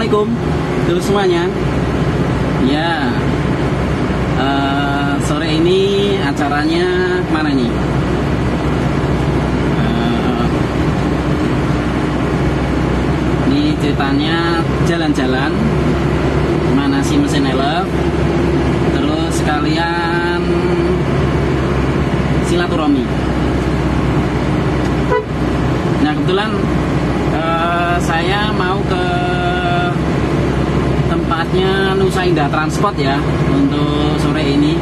Assalamualaikum dulu semuanya. Ya, sore ini acaranya kemana nih? Ini ceritanya jalan-jalan manasi mesin elf, terus sekalian silaturahmi. Nah kebetulan saya mau ke tempatnya Nusa Indah Transport ya untuk sore ini.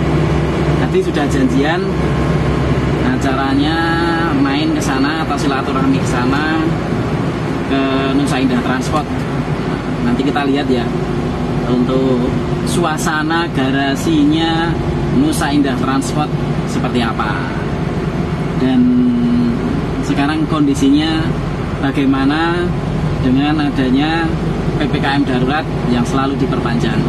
Tadi sudah janjian acaranya main ke sana atau silaturahmi ke sana ke Nusa Indah Transport. Nanti kita lihat ya untuk suasana garasinya Nusa Indah Transport seperti apa. Dan sekarang kondisinya bagaimana dengan adanya PPKM darurat yang selalu diperpanjang.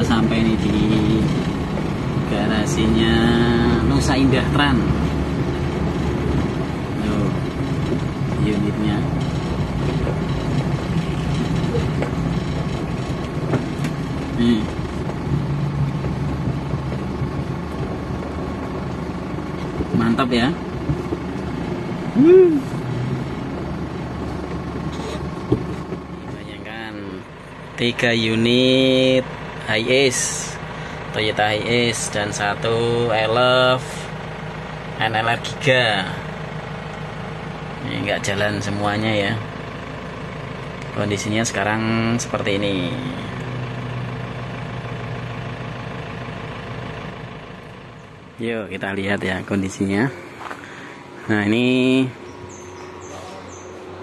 Sampai nih di garasinya Nusa Indah Trans. Tuh, unitnya. Nih. Mantap ya. Bayangkan 3 unit Hiace, Toyota Hiace dan 1 Elf NLR Giga. Ini nggak jalan semuanya ya. Kondisinya sekarang seperti ini. Yuk kita lihat ya kondisinya. Nah ini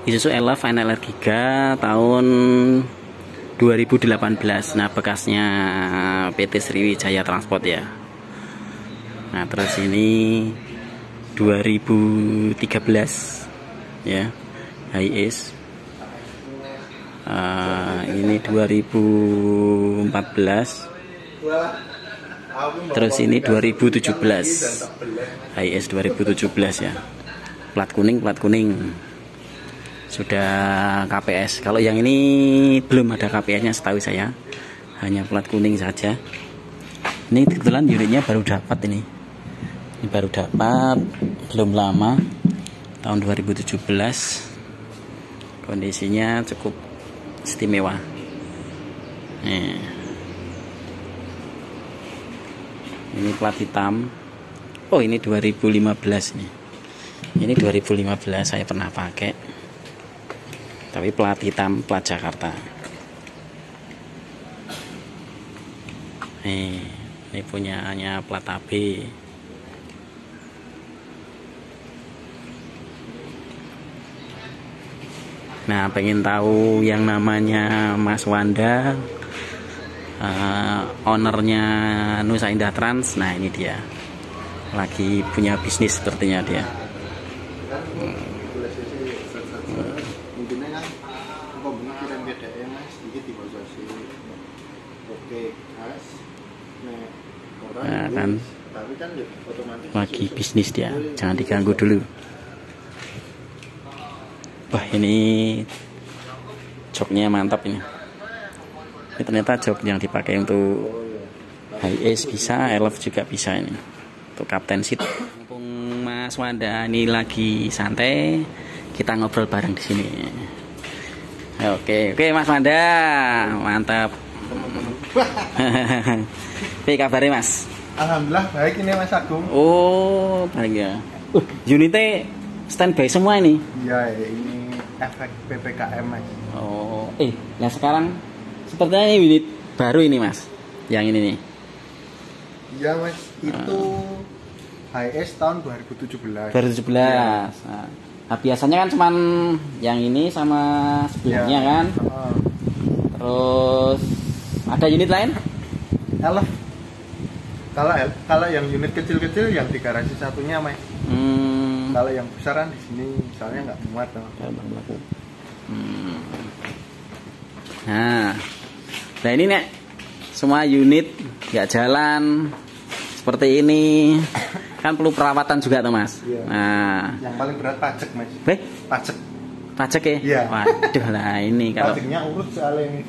Isuzu Elf NLR Giga tahun 2018. Nah bekasnya PT Sriwijaya Transport ya. Nah terus ini 2013 ya Hiace. Ini 2014. Terus ini 2017 Hiace 2017 ya. Plat kuning sudah KPS. Kalau yang ini belum ada KPS-nya setahu saya, hanya plat kuning saja. Ini kebetulan unitnya baru dapat ini baru dapat belum lama, tahun 2017. Kondisinya cukup istimewa. Ini plat hitam Oh, ini 2015 nih. Ini 2015 saya pernah pakai. Tapi plat hitam, plat Jakarta. Ini punyanya plat AB. Nah, pengen tahu yang namanya Mas Wanda, ownernya Nusa Indah Trans. Nah, ini dia lagi punya bisnis sepertinya dia. Nah, kan lagi bisnis dia, jangan diganggu dulu. Wah, ini joknya mantap ini. Ini ternyata jok yang dipakai untuk high ace bisa, elf juga bisa ini. Untuk captain seat. Mumpung Mas Wanda ini lagi santai, kita ngobrol bareng di sini. Oke, Mas Wanda, mantap. Oke, kabarnya Mas? Alhamdulillah baik ini Mas Agung. Oh, baik ya. Unitnya standby semua ini? Iya, ini efek PPKM Mas. Oh, nah sekarang sepertinya ini unit baru ini Mas, yang ini nih. Iya Mas, itu HS tahun 2017. 2017. Ya. Nah, biasanya kan cuman yang ini sama sebelumnya ya, kan. Terus ada unit lain? Elf. Kalau yang unit kecil-kecil yang di garasi satunya Mas. Kalau yang besaran di sini misalnya nggak muat no. Nah ini nek semua unit nggak jalan seperti ini kan perlu perawatan juga tuh Mas. Iya. Nah, yang paling berat pajak Mas. Pajak ya? Iya. Waduh lah ini kalau pajaknya urut soalnya ini.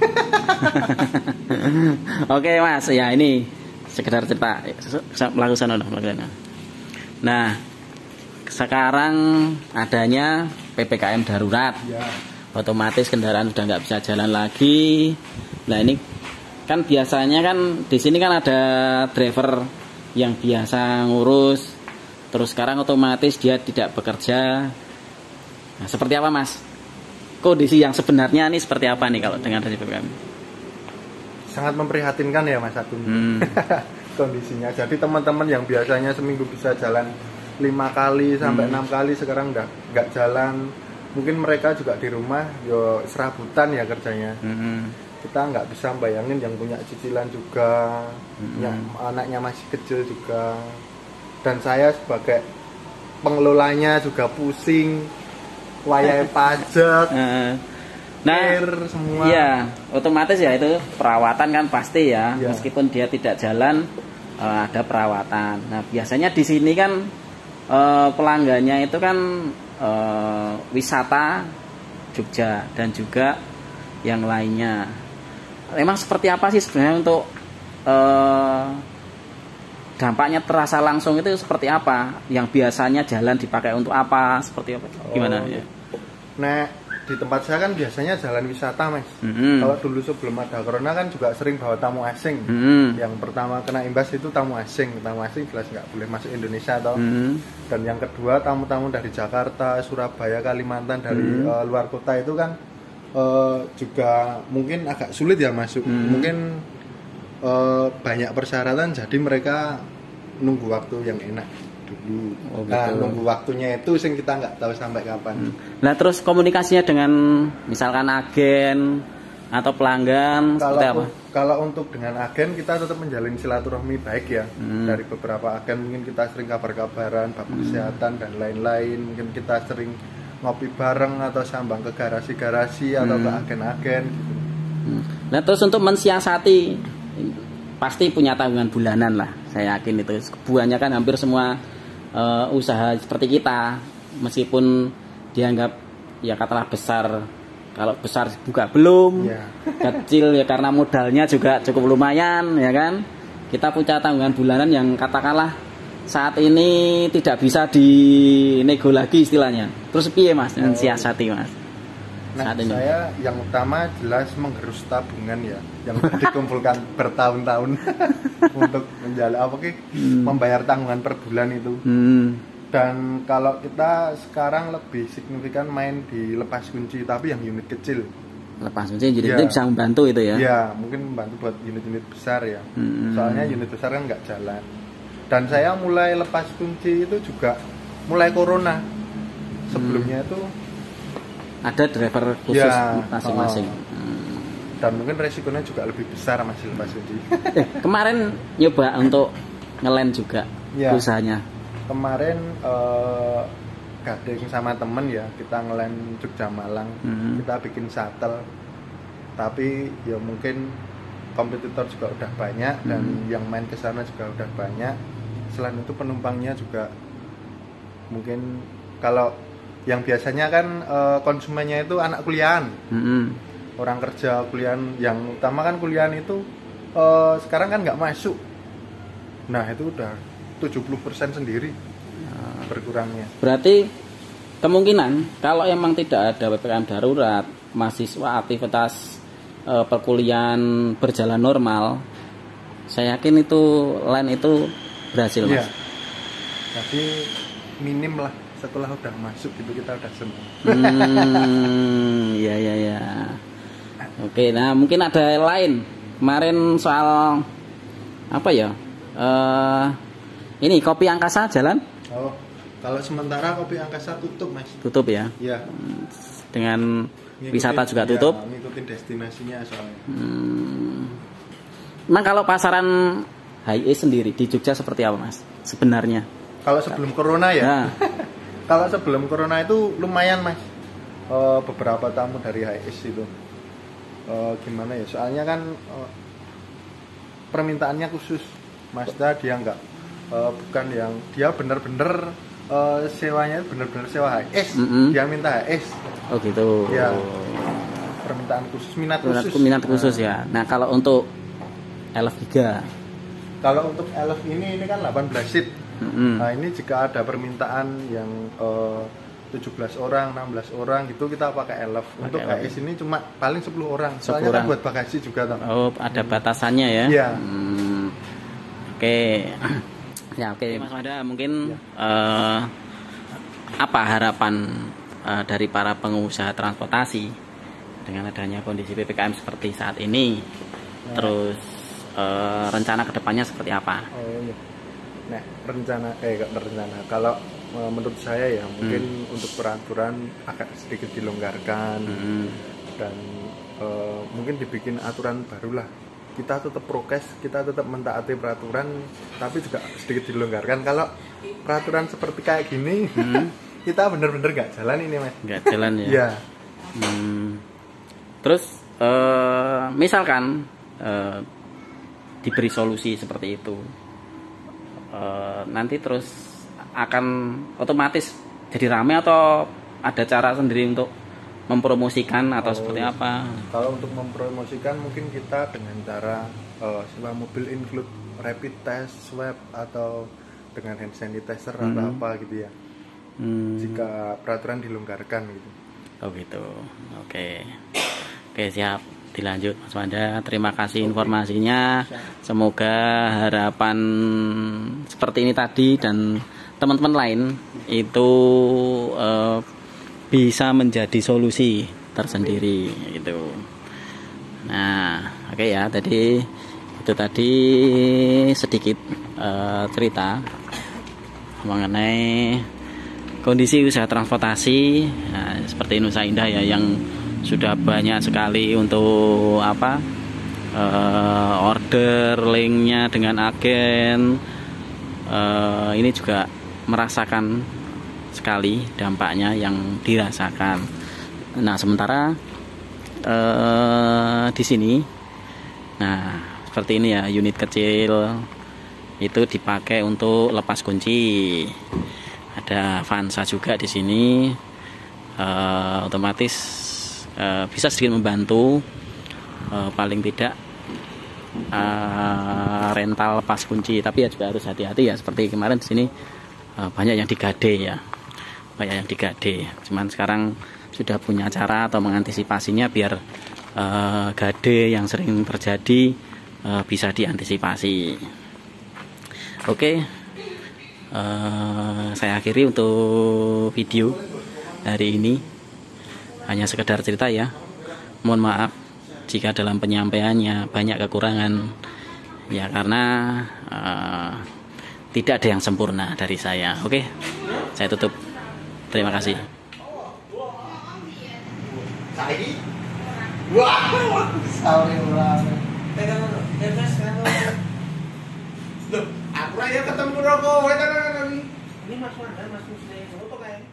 Oke Mas, ya ini sekedar cerita melakukan. Nah, sekarang adanya PPKM darurat, ya. Otomatis kendaraan sudah nggak bisa jalan lagi. Nah ini kan biasanya kan di sini kan ada driver yang biasa ngurus, terus sekarang otomatis dia tidak bekerja. Nah, seperti apa Mas? Kondisi yang sebenarnya ini seperti apa nih kalau dengan PPKM? Sangat memprihatinkan ya Mas Agung. Kondisinya. Jadi teman-teman yang biasanya seminggu bisa jalan 5 kali sampai 6 kali sekarang nggak jalan. Mungkin mereka juga di rumah yo serabutan ya kerjanya. Kita nggak bisa bayangin yang punya cicilan juga, yang anaknya masih kecil juga. Dan saya sebagai pengelolanya juga pusing, wayai pajak, semua. Iya, otomatis ya itu perawatan kan pasti ya. Meskipun dia tidak jalan, ada perawatan. Nah biasanya di sini kan pelanggannya itu kan wisata Jogja dan juga yang lainnya. Emang seperti apa sih sebenarnya untuk dampaknya terasa langsung itu seperti apa? Yang biasanya jalan dipakai untuk apa? Seperti apa? Gimana ya? Nah di tempat saya kan biasanya jalan wisata Mas. Kalau dulu sebelum ada corona kan juga sering bawa tamu asing. Yang pertama kena imbas itu tamu asing jelas nggak boleh masuk Indonesia atau. Dan yang kedua tamu-tamu dari Jakarta, Surabaya, Kalimantan dari luar kota itu kan juga mungkin agak sulit ya masuk. Mungkin banyak persyaratan jadi mereka nunggu waktu yang enak dulu. Nah, nunggu waktunya itu sing kita nggak tahu sampai kapan. Nah, terus komunikasinya dengan misalkan agen atau pelanggan seperti apa? Kalau untuk dengan agen kita tetap menjalin silaturahmi baik ya. Dari beberapa agen mungkin kita sering kabar-kabaran, bab kesehatan dan lain-lain. Mungkin kita sering ngopi bareng atau sambang ke garasi-garasi atau ke agen-agen gitu. Nah, terus untuk mensiasati pasti punya tanggungan bulanan lah. Saya yakin itu. Kebanyakan hampir semua usaha seperti kita, meskipun dianggap ya katalah besar, kalau besar buka belum, kecil ya karena modalnya juga cukup lumayan ya kan. Kita punya tanggungan bulanan yang katakanlah saat ini tidak bisa dinego lagi istilahnya. Terus piye Mas siasati Mas? saat ini? Saya yang utama jelas menggerus tabungan ya, yang sudah dikumpulkan bertahun-tahun untuk membayar tanggungan per bulan itu. Dan kalau kita sekarang lebih signifikan main di lepas kunci, tapi yang unit kecil. Lepas kunci jadi itu bisa membantu itu ya? Ya, mungkin membantu buat unit-unit besar ya. Soalnya unit besar kan nggak jalan. Dan saya mulai lepas kunci itu juga mulai corona. Sebelumnya itu ada driver khusus masing-masing. Dan mungkin resikonya juga lebih besar masih lepas kunci. Kemarin nyoba untuk ngelend juga usahanya. Kemarin gading sama temen ya, kita ngelend Jogja Malang. Kita bikin shuttle. Tapi ya mungkin kompetitor juga udah banyak dan yang main ke sana juga udah banyak. Selain itu penumpangnya juga mungkin kalau yang biasanya kan konsumennya itu anak kuliahan, orang kerja kuliahan, yang utama kan kuliahan itu sekarang kan nggak masuk. Nah itu udah 70% sendiri berkurangnya. Berarti kemungkinan kalau emang tidak ada PPKM darurat, mahasiswa aktivitas perkuliahan berjalan normal, saya yakin itu line itu berhasil, Mas. Tapi minim lah. Setelah udah masuk gitu kita udah senang. Ya. Oke, nah mungkin ada lain. Kemarin soal apa ya? Ini Kopi Angkasa jalan? Oh, kalau sementara Kopi Angkasa tutup, Mas. Tutup ya? Iya. Dengan wisata juga tutup? Ya, ngikutin destinasinya soalnya. Emang kalau pasaran HIE sendiri di Jogja seperti apa, Mas? Sebenarnya? Kalau sebelum corona ya? Kalau sebelum corona itu lumayan, Mas. Beberapa tamu dari HIS itu gimana ya, soalnya kan permintaannya khusus. Mazda dia enggak bukan yang dia bener-bener sewanya bener-bener sewa HIS. Dia minta HIS. Oh gitu ya, permintaan khusus, minat khusus ya. Nah kalau untuk LF3, kalau untuk LF ini kan 18 seat. Nah ini jika ada permintaan yang 17 orang, 16 orang gitu kita pakai LF. Untuk HIS ini cuma paling 10 orang. Soalnya kan buat bagasi juga toh. Oh, ada batasannya ya. Iya. Oke. Ya, oke. Mas Wada, mungkin apa harapan dari para pengusaha transportasi dengan adanya kondisi PPKM seperti saat ini? Terus rencana kedepannya seperti apa? Nah, rencana kalau menurut saya ya mungkin untuk peraturan agak sedikit dilonggarkan dan mungkin dibikin aturan barulah. Kita tetap prokes, kita tetap mentaati peraturan, tapi juga sedikit dilonggarkan. Kalau peraturan seperti kayak gini, kita bener-bener nggak jalan ini, Mas. Nggak jalan ya. Iya. Terus misalkan diberi solusi seperti itu. Nanti terus akan otomatis jadi ramai atau ada cara sendiri untuk mempromosikan atau seperti apa? Kalau untuk mempromosikan mungkin kita dengan cara sewa mobil include rapid test, swab atau dengan hand sanitizer atau apa gitu ya. Jika peraturan dilonggarkan gitu. Oh gitu. Oke, siap. Dilanjut Mas Wanda, terima kasih informasinya. Semoga harapan seperti ini tadi dan teman-teman lain itu bisa menjadi solusi tersendiri gitu. Nah, oke ya, tadi itu tadi sedikit cerita mengenai kondisi usaha transportasi seperti Nusa Indah ya, yang sudah banyak sekali untuk order linknya dengan agen. Ini juga merasakan sekali dampaknya yang dirasakan. Nah sementara di sini, nah seperti ini ya, unit kecil itu dipakai untuk lepas kunci. Ada Avanza juga di sini, otomatis bisa sedikit membantu, paling tidak rental lepas kunci. Tapi ya juga harus hati-hati ya, seperti kemarin di sini banyak yang digade ya, cuman sekarang sudah punya cara atau mengantisipasinya biar gade yang sering terjadi bisa diantisipasi. Oke, saya akhiri untuk video hari ini, hanya sekedar cerita ya. Mohon maaf jika dalam penyampaiannya banyak kekurangan ya, karena tidak ada yang sempurna dari saya. Oke, saya tutup. Terima kasih. Aku aja ketemu rokok. Ini Mas Wanda, Mas Musli, foto kayak